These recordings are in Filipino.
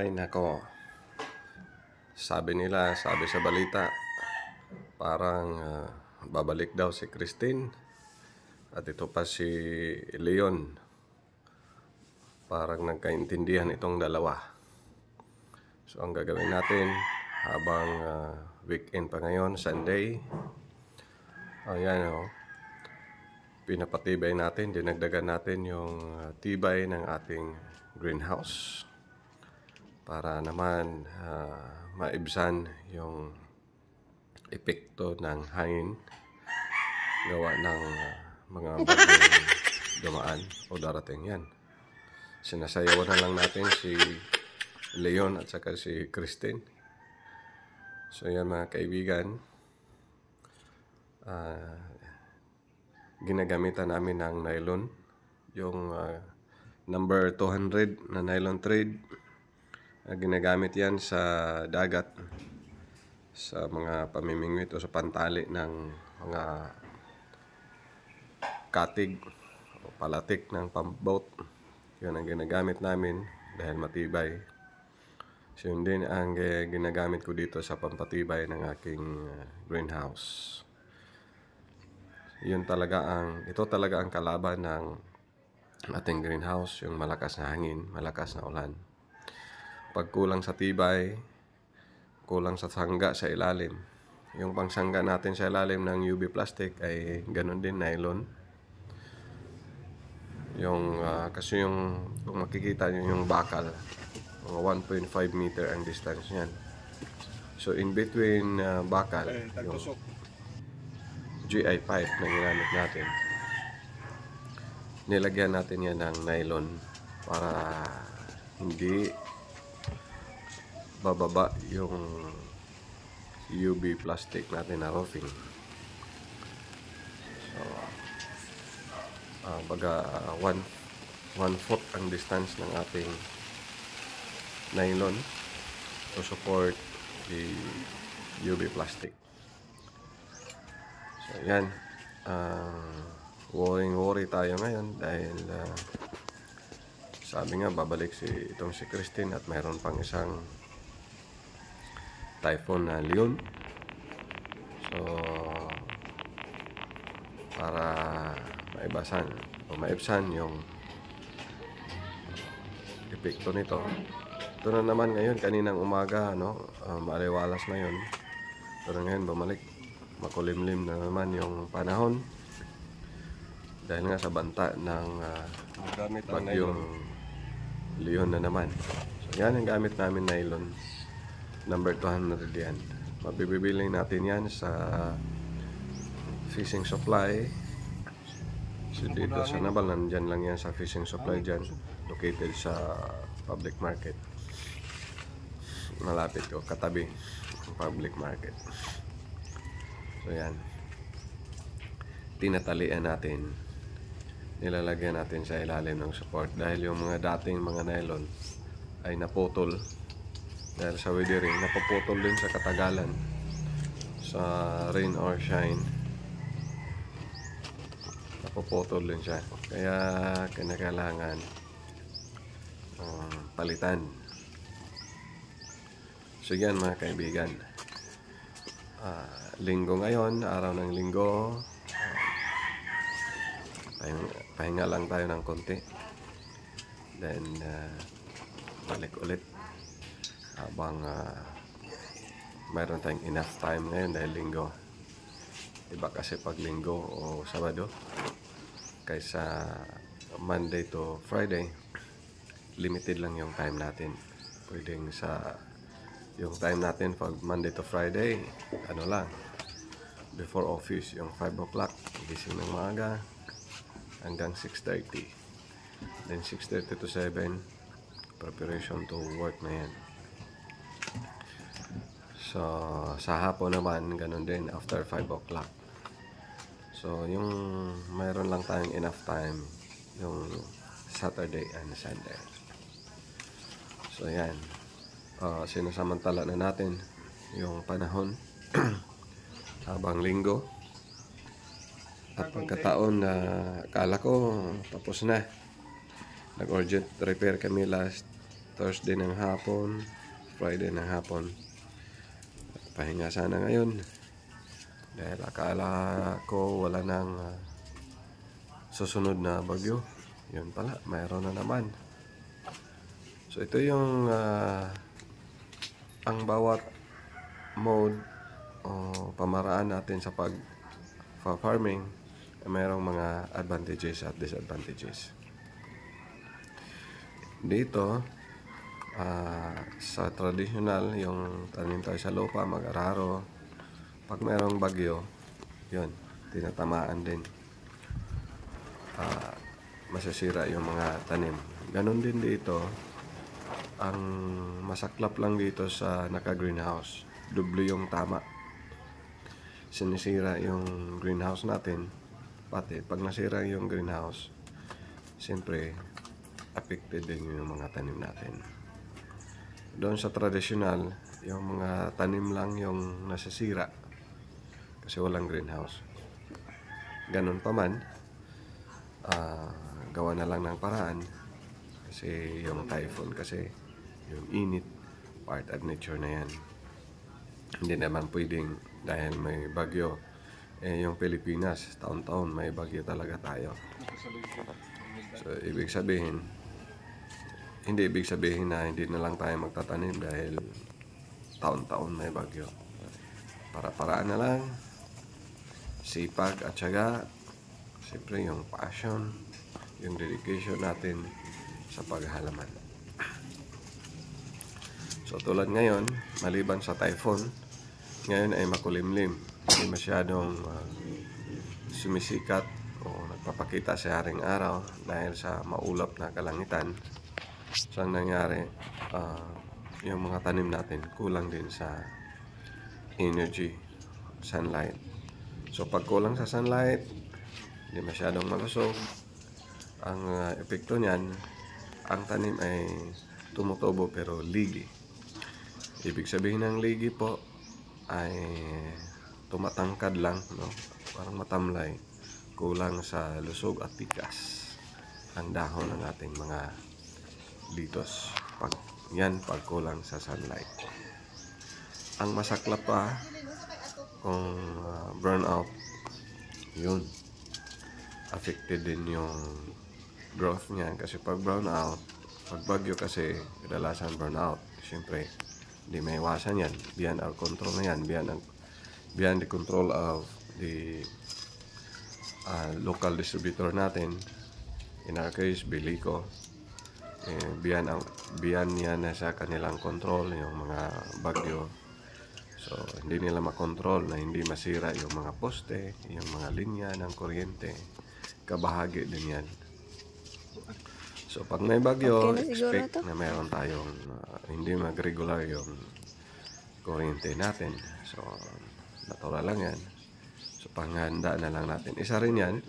Ay nako, sabi sa balita, parang babalik daw si Christine at ito pa si Leon. Parang nagkaintindihan itong dalawa. So ang gagawin natin habang weekend pa ngayon, Sunday, ayan pinapatibay natin, dinagdagan natin yung tibay ng ating greenhouse para naman maibsan yung epekto ng hangin gawa ng mga bagyong dumaan o darating. Yan, sinasayawan na lang natin si Leon at saka si Christine. So yan mga kaibigan, ginagamitan namin ng nylon, yung number 200 na nylon thread. Ginagamit yan sa dagat, sa mga pamimingwit o sa pantali ng mga katig o palatik ng pamboat. Yun ang ginagamit namin dahil matibay. So yun din ang ginagamit ko dito sa pampatibay ng aking greenhouse. Ito talaga ang kalaban ng ating greenhouse, yung malakas na hangin, malakas na ulan. Pag kulang sa tibay, kulang sa sangga sa ilalim. Yung pangsangga natin sa ilalim ng UV plastic ay ganun din, nylon. Kasi kung makikita nyo yung bakal, mga 1.5 meter ang distance yan. So in between bakal, yung GI pipe na ginamit natin, nilagyan natin yan ng nylon para hindi bababa yung UV plastic natin na roofing. So baga 1/4 ang distance ng ating nylon to support the UV plastic. So yan, worry tayo ngayon dahil sabi nga babalik itong si Christine at mayroon pang isang typhoon na Leon. So para maibsan yung epekto nito, ito na naman ngayon, kaninang umaga maliwalas na yun, pero ngayon bumalik, makulimlim na naman yung panahon dahil nga sa banta ng bagyong Leon na naman. So yan ang gamit namin, nylon number 200 yan. Mabibili natin yan sa fishing supply. So dito sa Nabal, nandyan lang yan sa fishing supply dyan, located sa public market. Malapit ko, katabi ng public market. So yan, tinatalian natin, nilalagyan natin sa ilalim ng support dahil yung mga dating mga nylon ay naputol dahil sa weathering, napuputol din sa katagalan, sa rain or shine, napuputol din siya, kaya kinakailangan palitan. So yan mga kaibigan, linggo ngayon, araw ng linggo, pahinga lang tayo ng konti, then balik ulit habang mayroon tayong enough time ngayon dahil linggo. Iba kasi pag linggo o Sabado kaysa Monday to Friday, limited lang yung time natin. Pwedeng yung time natin pag Monday to Friday, lang, before office, yung 5 o'clock, gising ng maaga hanggang 6:30. Then 6:30 to 7, preparation to work na yan. So sa hapon naman, ganun din, after 5 o'clock. So yung mayroon lang tayong enough time yung Saturday and Sunday. So yan, sinasamantala na natin yung panahon habang linggo. At pagkataon na akala ko tapos na, nag-urgent repair kami last Thursday ng hapon, Friday ng hapon. Pahinga sana ngayon. Dahil akala ko wala nang susunod na bagyo. Yun pala, mayroon na naman. So ito yung ang bawat mode o pamaraan natin sa farming, mayroong mga advantages at disadvantages. Dito, sa traditional, yung tanim tayo sa lupa, mag-araro, pag mayroong bagyo, yun, tinatamaan din. Masasira yung mga tanim. Ganon din dito, ang masaklap lang dito sa naka-greenhouse, doble yung tama. Sinisira yung greenhouse natin, pati pag nasira yung greenhouse, siyempre, affected din yung mga tanim natin. Doon sa traditional, yung mga tanim lang yung nasasira kasi walang greenhouse. Ganun pa man, gawa na lang ng paraan kasi yung typhoon, kasi yung init, part of nature na yan. Hindi naman pwedeng dahil may bagyo. Yung Pilipinas, taon-taon may bagyo talaga tayo. So, hindi ibig sabihin na hindi na lang tayo magtatanim dahil taon-taon may bagyo. Para-paraan na lang, sipag at syaga, siyempre yung passion, yung dedication natin sa paghalaman. So tulad ngayon, maliban sa typhoon, ngayon ay makulimlim. Hindi masyadong sumisikat o nagpapakita sa haring araw dahil sa maulap na kalangitan. So ang nangyari, yung mga tanim natin kulang din sa energy, sunlight. So pag kulang sa sunlight, hindi masyadong malusog, ang epekto niyan, ang tanim ay tumutubo pero ligi. Ibig sabihin ng ligi po ay tumatangkad lang, no? Parang matamlay, kulang sa lusog at tikas ang dahon ng ating mga litos. Pag kulang sa sunlight. Ang masaklap pa kung burnout, yun, affected din yung growth niya. Kasi pag burnout, pag bagyo kasi kadalasan burnout, siyempre hindi may iwasan yan, beyond our control na yan, beyond the control of the local distributor natin, in our case Bilico. Beyond yan na sa kanilang control yung mga bagyo. So hindi nila makontrol na hindi masira yung mga poste, yung mga linya ng kuryente, kabahagi din yan. So pag may bagyo, expect na meron tayong hindi mag-regular yung kuryente natin. So natural lang yan. So panghanda na lang natin. Isa rin yan,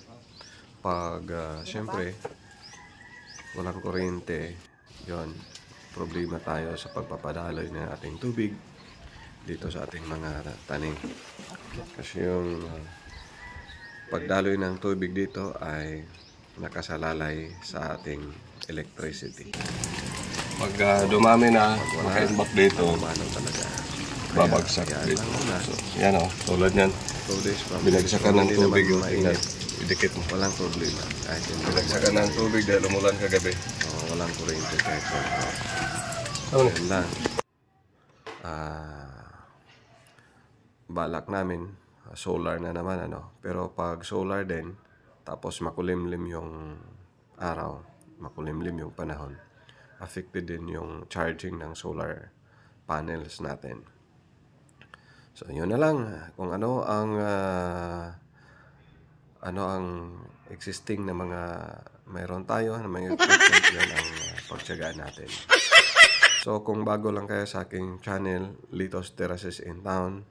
pag siyempre walang kuryente, yon, problema tayo sa pagpapadaloy ng ating tubig dito sa ating mga tanim. Kasi yung pagdaloy ng tubig dito ay nakasalalay sa ating electricity. Pag dumami na, maka-imbak dito, babagsak dito. So, yan o, tulad yan. Binagsakan ng tubig yung tingnan. Idikit mo. Walang problema. Binagsakan ng tubig dahil umulan kagabi. Walang kuryente kahit so, yan lang. Balak namin, solar na naman, ano. Pero pag solar din, tapos makulimlim yung araw, makulimlim yung panahon, affected din yung charging ng solar panels natin. So yun na lang, kung ano ang existing na mga mayroon tayo, na mga equipment, yan ang pagtiyagaan natin. So kung bago lang kayo sa aking channel, Litos Terraces in Town,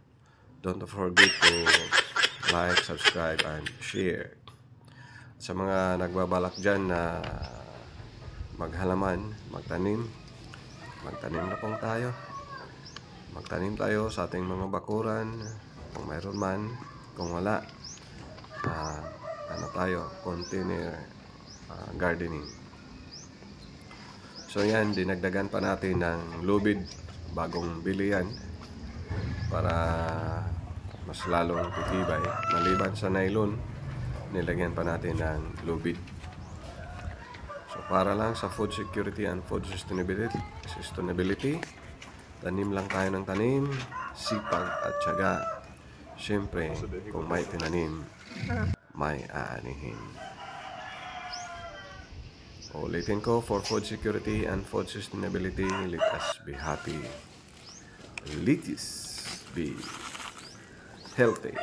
don't forget to like, subscribe, and share. Sa mga nagbabalak dyan na maghalaman, magtanim na pong tayo. Magtanim tayo sa ating mga bakuran, kung mayroon man, kung wala, container gardening. So yan, dinagdagan pa natin ng lubid, bagong bili yan, para mas lalong titibay. Maliban sa nylon, nilagyan pa natin ng lubid. So para lang sa food security and food sustainability, tanim lang tayo ng tanim, sipag at tiyaga. Siyempre, kung may tinanim, may aanihin. Ulitin ko, for food security and food sustainability, let us be happy. Let us be healthy.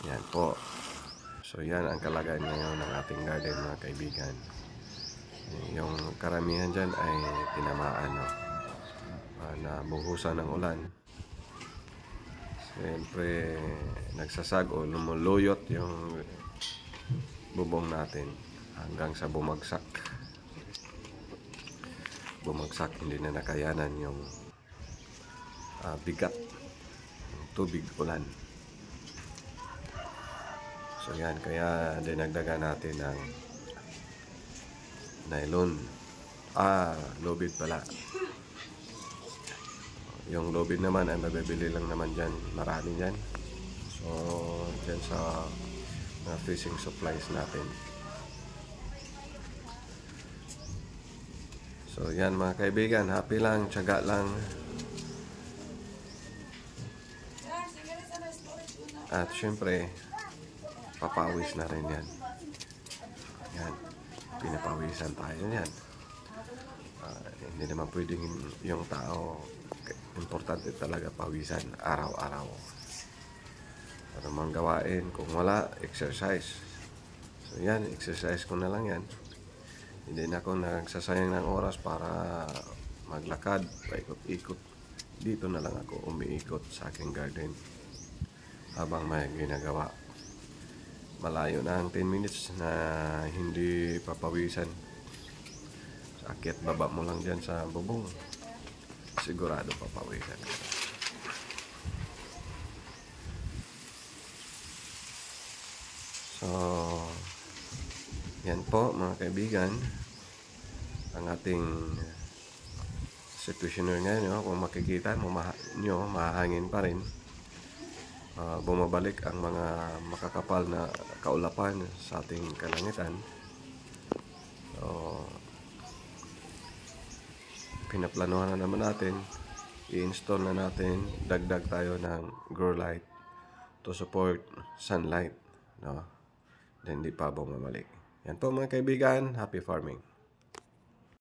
Yan po. So yan ang kalagayan ngayon ng ating garden, mga kaibigan. Yung karamihan dyan ay tinamaan, no? Nabuhusan ng ulan. Siyempre, nagsasag o lumuluyot yung bubong natin hanggang sa bumagsak. Hindi na nakayanan yung bigat ng tubig ulan. So yan, kaya dinagdagan natin ng nylon. Lubid pala. Yung lubid naman ay mabibili lang naman dyan. Marami dyan. So, dyan sa fishing supplies natin. So, yan mga kaibigan. Happy lang, tiyaga lang. At syempre, papawis na rin yan. Yan. Pinapawisan tayo yan. Hindi naman pwedeng yung tao, importante talaga pawisan araw-araw. Para mang gawain, kung wala, exercise. So yan, exercise ko na lang yan. Hindi na ako nagsasayang ng oras para maglakad, paikot-ikot. Dito na lang ako umiikot sa aking garden habang may ginagawa. Malayo na ang 10 minutes na hindi papawisan. Akyat baba mo lang dyan sa bubong, sigurado papawisan. So yan po mga kaibigan ang ating situation ngayon, no? Kung makikita nyo, mahangin pa rin. Bumabalik ang mga makakapal na kaulapan sa ating kalangitan. So pinaplanuhan na naman natin, i-install na natin, dagdag tayo ng grow light to support sunlight, no? Then hindi pa bumabalik. Yan po mga kaibigan, happy farming.